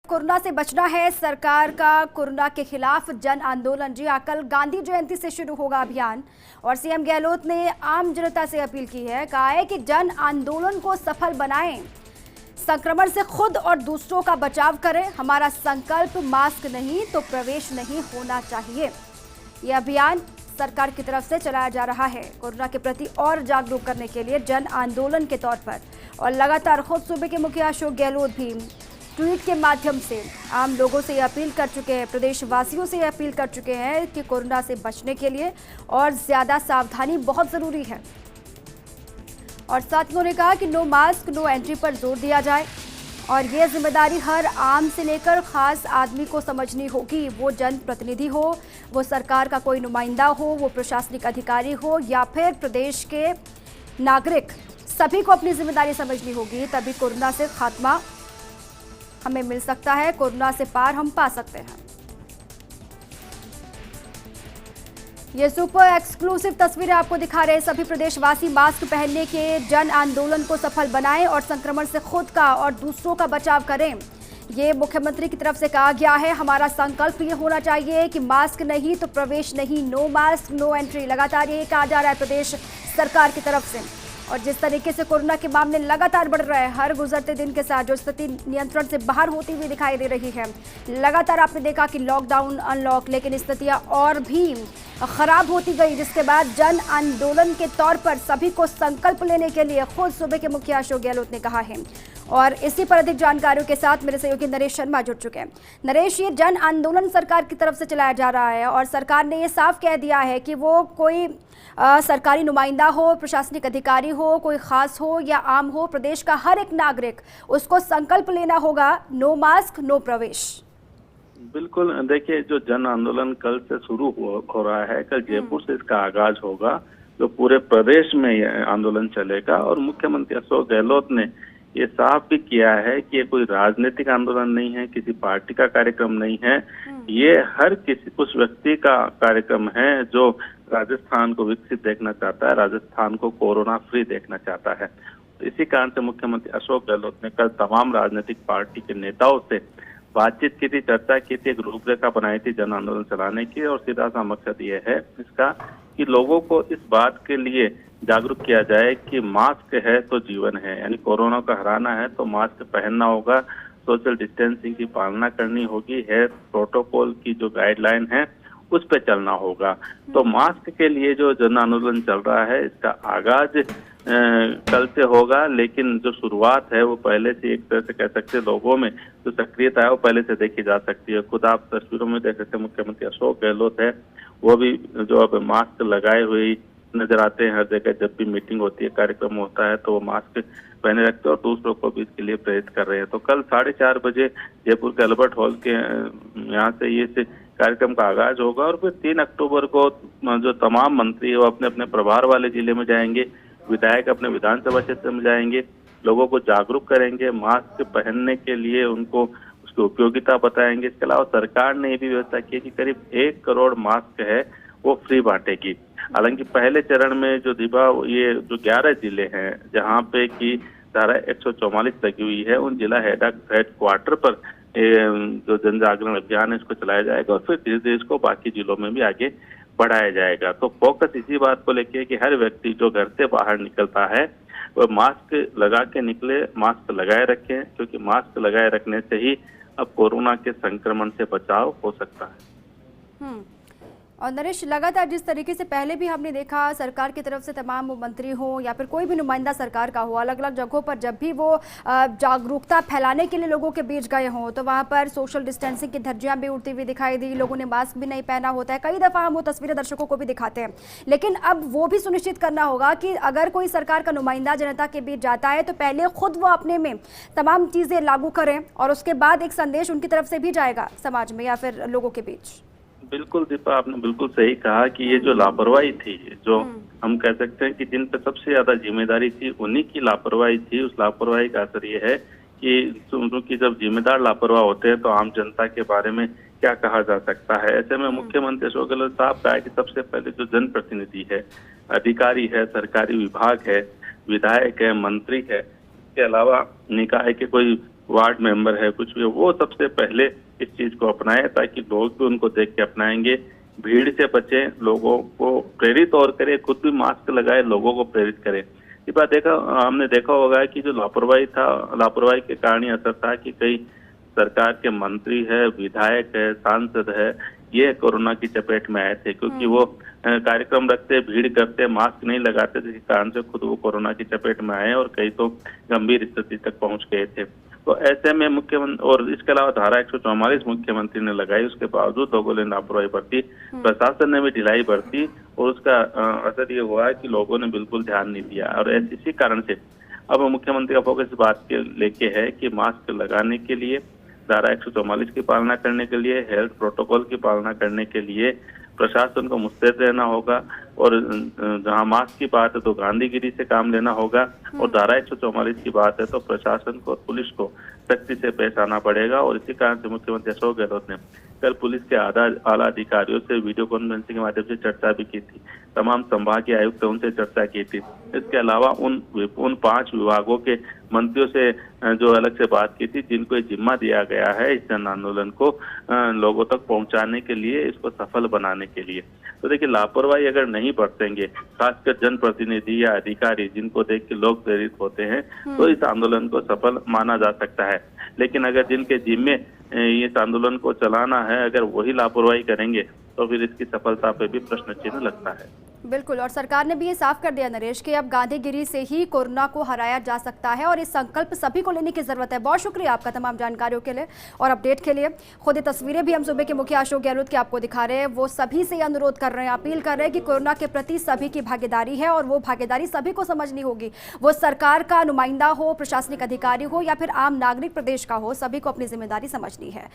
Corona से बचना है, सरकार का कोरोना के खिलाफ जन आंदोलन। जी हाँ, कल गांधी जयंती से शुरू होगा अभियान और सीएम गहलोत ने आम जनता से अपील की है। कहा है कि जन आंदोलन को सफल बनाएं, संक्रमण से खुद और दूसरों का बचाव करें। हमारा संकल्प मास्क नहीं तो प्रवेश नहीं होना चाहिए। यह अभियान सरकार की तरफ से चलाया जा रहा है कोरोना के प्रति और जागरूक करने के लिए जन आंदोलन के तौर पर। और लगातार खुद सूबे के मुखिया अशोक गहलोत भी ट्वीट के माध्यम से आम लोगों से ये अपील कर चुके हैं, प्रदेशवासियों से ये अपील कर चुके हैं कि कोरोना से बचने के लिए और ज़्यादा सावधानी बहुत ज़रूरी है। और साथ ही उन्होंने कहा कि नो मास्क नो एंट्री पर जोर दिया जाए और ये जिम्मेदारी हर आम से लेकर खास आदमी को समझनी होगी। वो जनप्रतिनिधि हो, वो सरकार का कोई नुमाइंदा हो, वो प्रशासनिक अधिकारी हो या फिर प्रदेश के नागरिक, सभी को अपनी जिम्मेदारी समझनी होगी। तभी कोरोना से खात्मा हमें मिल सकता है, कोरोना से पार हम पा सकते हैं। ये सुपर एक्सक्लूसिव तस्वीरें आपको दिखा रहे हैं। सभी प्रदेशवासी मास्क पहनने के जन आंदोलन को सफल बनाएं और संक्रमण से खुद का और दूसरों का बचाव करें। ये मुख्यमंत्री की तरफ से कहा गया है। हमारा संकल्प ये होना चाहिए कि मास्क नहीं तो प्रवेश नहीं, नो मास्क नो एंट्री। लगातार ये कहा जा रहा है प्रदेश सरकार की तरफ से। और जिस तरीके से कोरोना के मामले लगातार बढ़ रहे हैं, हर गुजरते दिन के साथ जो स्थिति नियंत्रण से बाहर होती हुई दिखाई दे रही है। लगातार आपने देखा कि लॉकडाउन अनलॉक, लेकिन स्थितियां और भी खराब होती गई, जिसके बाद जन आंदोलन के तौर पर सभी को संकल्प लेने के लिए खुद सूबे के मुखिया अशोक गहलोत ने कहा है। और इसी पर अधिक जानकारियों के साथ मेरे सहयोगी नरेश शर्मा जुड़ चुके हैं। नरेश, ये जन आंदोलन सरकार की तरफ से चलाया जा रहा है और सरकार ने ये साफ कह दिया है कि वो कोई सरकारी नुमाइंदा हो, प्रशासनिक अधिकारी हो, कोई खास हो या आम हो, प्रदेश का हर एक नागरिक, उसको संकल्प लेना होगा नो मास्क नो प्रवेश। बिल्कुल, देखिए जो जन आंदोलन कल से शुरू हो रहा है, कल जयपुर से इसका आगाज होगा, जो पूरे प्रदेश में यह आंदोलन चलेगा। और मुख्यमंत्री अशोक गहलोत ने ये साफ भी किया है कि ये कोई राजनीतिक आंदोलन नहीं है, किसी पार्टी का कार्यक्रम नहीं है, ये हर किसी उस व्यक्ति का कार्यक्रम है जो राजस्थान को विकसित देखना चाहता है, राजस्थान को कोरोना फ्री देखना चाहता है। तो इसी कारण से मुख्यमंत्री अशोक गहलोत ने कल तमाम राजनीतिक पार्टी के नेताओं से बातचीत की थी, चर्चा की थी, एक रूपरेखा बनाई थी जन आंदोलन चलाने की। और सीधा सा मकसद ये है इसका कि लोगों को इस बात के लिए जागरूक किया जाए कि मास्क है तो जीवन है, यानी कोरोना को हराना है तो मास्क पहनना होगा, सोशल डिस्टेंसिंग की पालना करनी होगी, हेल्थ प्रोटोकॉल की जो गाइडलाइन है उस पे चलना होगा। तो मास्क के लिए जो जन आंदोलन चल रहा है, इसका आगाज कल से होगा, लेकिन जो शुरुआत है वो पहले से एक तरह से कह सकते हैं लोगों में जो सक्रियता है वो पहले से देखी जा सकती है। खुद आप तस्वीरों में देख सकते हैं मुख्यमंत्री अशोक गहलोत है, वो भी जो अब मास्क लगाए हुए नजर आते हैं हर जगह। जब भी मीटिंग होती है, कार्यक्रम होता है तो वो मास्क पहने रखते हैं और दूसरों को भी इसके लिए प्रेरित कर रहे हैं। तो कल 4:30 बजे जयपुर के अल्बर्ट हॉल के यहाँ से ये कार्यक्रम का आगाज होगा और फिर 3 अक्टूबर को जो तमाम मंत्री है वो अपने अपने प्रभार वाले जिले में जाएंगे, विधायक अपने विधानसभा क्षेत्र में जाएंगे, लोगों को जागरूक करेंगे, मास्क पहनने के लिए उनको उसकी उपयोगिता बताएंगे। इसके अलावा सरकार ने ये भी व्यवस्था की है कि करीब 1 करोड़ मास्क है वो फ्री बांटेगी। हालांकि पहले चरण में जो ये जो 11 जिले हैं जहाँ पे की धारा 144 लगी हुई है, उन जिला हेडक्वार्टर पर जो जन जागरण अभियान है इसको चलाया जाएगा और फिर धीरे धीरे इसको बाकी जिलों में भी आगे बढ़ाया जाएगा। तो फोकस इसी बात को लेके कि हर व्यक्ति जो घर से बाहर निकलता है वह मास्क लगा के निकले, मास्क लगाए रखें, क्योंकि मास्क लगाए रखने से ही अब कोरोना के संक्रमण से बचाव हो सकता है। और नरेश, लगातार जिस तरीके से पहले भी हमने देखा सरकार की तरफ से तमाम मंत्री हो या फिर कोई भी नुमाइंदा सरकार का हो, अलग अलग जगहों पर जब भी वो जागरूकता फैलाने के लिए लोगों के बीच गए हों तो वहाँ पर सोशल डिस्टेंसिंग की धज्जियां भी उड़ती हुई दिखाई दी, लोगों ने मास्क भी नहीं पहना होता है। कई दफ़ा हम वो तस्वीरें दर्शकों को भी दिखाते हैं, लेकिन अब वो भी सुनिश्चित करना होगा कि अगर कोई सरकार का नुमाइंदा जनता के बीच जाता है तो पहले खुद वो अपने में तमाम चीज़ें लागू करें और उसके बाद एक संदेश उनकी तरफ से भी जाएगा समाज में या फिर लोगों के बीच। बिल्कुल दीपा, आपने बिल्कुल सही कहा कि ये जो लापरवाही थी, जो हम कह सकते हैं कि जिन पर सबसे ज्यादा जिम्मेदारी थी उन्हीं की लापरवाही थी। उस लापरवाही का असर ये है कि जब जिम्मेदार लापरवाह होते हैं तो आम जनता के बारे में क्या कहा जा सकता है। ऐसे में मुख्यमंत्री अशोक गहलोत साहब कहा कि सबसे पहले जो जनप्रतिनिधि है, अधिकारी है, सरकारी विभाग है, विधायक है, मंत्री है, इसके अलावा निकाय के कोई वार्ड मेंबर है, कुछ भी, वो सबसे पहले इस चीज को अपनाए ताकि लोग भी उनको देख के अपनाएंगे। भीड़ से बचे, लोगों को प्रेरित और करे, खुद भी मास्क लगाए, लोगों को प्रेरित करे। ये बात हमने देखा होगा कि जो लापरवाही के कारण ही असर था कि कई सरकार के मंत्री है, विधायक है, सांसद है, ये कोरोना की चपेट में आए थे, क्योंकि वो कार्यक्रम रखते, भीड़ करते, मास्क नहीं लगाते, जिसके कारण से खुद वो कोरोना की चपेट में आए और कई तो गंभीर स्थिति तक पहुंच गए थे। तो ऐसे में मुख्यमंत्री, और इसके अलावा धारा 144 मुख्यमंत्री ने लगाई, उसके बावजूद लोगों ने लापरवाही बरती, प्रशासन ने भी ढिलाई बरती और उसका असर ये हुआ है कि लोगों ने बिल्कुल ध्यान नहीं दिया। और इसी कारण से अब मुख्यमंत्री का फोकस इस बात के लेके है कि मास्क लगाने के लिए, धारा 144 की पालना करने के लिए, हेल्थ प्रोटोकॉल की पालना करने के लिए प्रशासन को मुस्तैद रहना होगा और जहां मास्क की बात है तो गांधीगिरी से काम लेना होगा और धारा 144 की बात है तो प्रशासन को और पुलिस को सख्ती से पेश आना पड़ेगा। और इसी कारण से मुख्यमंत्री अशोक गहलोत ने कल पुलिस के आला अधिकारियों से वीडियो कॉन्फ्रेंसिंग के माध्यम से चर्चा भी की थी, तमाम संभागीय आयुक्त उनसे चर्चा की थी। इसके अलावा उन 5 विभागों के मंत्रियों से जो अलग से बात की थी, जिनको ये जिम्मा दिया गया है इस जन आंदोलन को लोगों तक पहुंचाने के लिए, इसको सफल बनाने के लिए। तो देखिए, लापरवाही अगर नहीं बरतेंगे, खासकर जनप्रतिनिधि या अधिकारी जिनको देख के लोग प्रेरित होते हैं, तो इस आंदोलन को सफल माना जा सकता है। लेकिन अगर जिनके जिम्मे इस आंदोलन को चलाना है, अगर वही लापरवाही करेंगे तो फिर इसकी सफलता पे भी प्रश्न चिन्ह लगता है। बिल्कुल, और सरकार ने भी ये साफ कर दिया नरेश कि अब गांधीगिरी से ही कोरोना को हराया जा सकता है और इस संकल्प सभी को लेने की जरूरत है। बहुत शुक्रिया आपका तमाम जानकारियों के लिए और अपडेट के लिए। खुद ये तस्वीरें भी हम सूबे के मुखिया अशोक गहलोत की आपको दिखा रहे हैं। वो सभी से अनुरोध कर रहे हैं, अपील कर रहे हैं कि कोरोना के प्रति सभी की भागीदारी है और वो भागीदारी सभी को समझनी होगी। वो सरकार का नुमाइंदा हो, प्रशासनिक अधिकारी हो या फिर आम नागरिक प्रदेश का हो, सभी को अपनी जिम्मेदारी समझनी है।